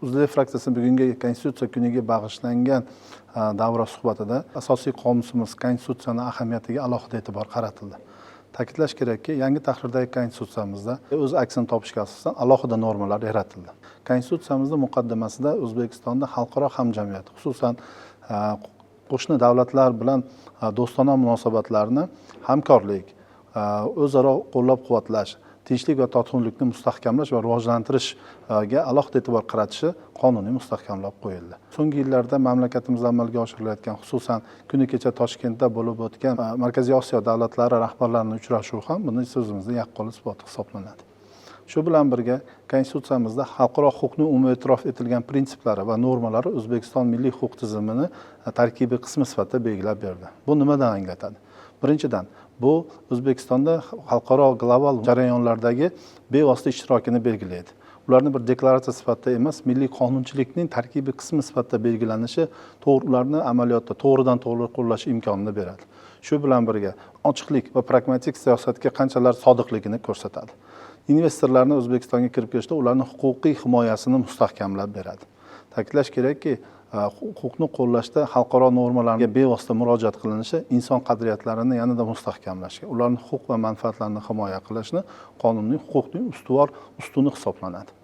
UzLiDeP fraksiyasi bugungi Konstitutsiya kuniga bag'ishlangan davra suhbatida asosiy qonunimiz Konstitutsiyaning ahamiyatiga alohida e'tibor qaratildi. Ta'kidlash kerakki, yangi tahrirdagi Konstitutsiyamizda o'z aksini topishga asosan alohida normalar yaratildi. Konstitutsiyamizning muqaddimasida O'zbekistonda xalqaro hamjamiyat, xususan qo'shni davlatlar bilan do'stona munosabatlarni hamkorlik, o'zaro qo'llab-quvvatlash, tinchlik va totuvlikni mustahkamlash va rivojlantirishga alohida e'tibor qaratishi qonuniy mustahkamlab qo'yildi. So'nggi yillarda mamlakatimizda amalga oshirilayotgan, xususan kuni kecha Toshkentda bo'lib o'tgan Markaziy Osiyo davlatlari rahbarlarining uchrashuvi ham buni so'zimizning yaqqol isboti hisoblanadi. Shu bilan birga Konstitutsiyamizda xalqaro huquqning umumiy e'tirof etilgan prinsiplari va normalari O'zbekiston milliy huquq tizimining tarkibiy qismi sifatida belgilab berdi. Bu nimadan anglatadi? Birinchidan, bu O'zbekistonda xalqaro global jarayonlardagi bevosita ishtirokini belgilaydi. Ularni bir deklaratsiya sifatida emas, milliy qonunchilikning tarkibiy qismi sifatida belgilanishi ularni amaliyotda to'g'ridan-to'g'ri qo'llash imkonini beradi. Shu bilan birga ochiqlik va pragmatik siyosatga qanchalar sodiqligini ko'rsatadi. Investorlarni O'zbekistonga kirib kelishda ularning huquqiy himoyasini mustahkamlab beradi. Ta'kidlash kerakki, huquqni qo'llashda xalqaro normalarga bevosita murojaat qilinishi inson qadriyatlarini yanada mustahkamlashga, ularning huquq va manfaatlarini himoya qilishni qonunning huquqning ustuni hisoblanadi.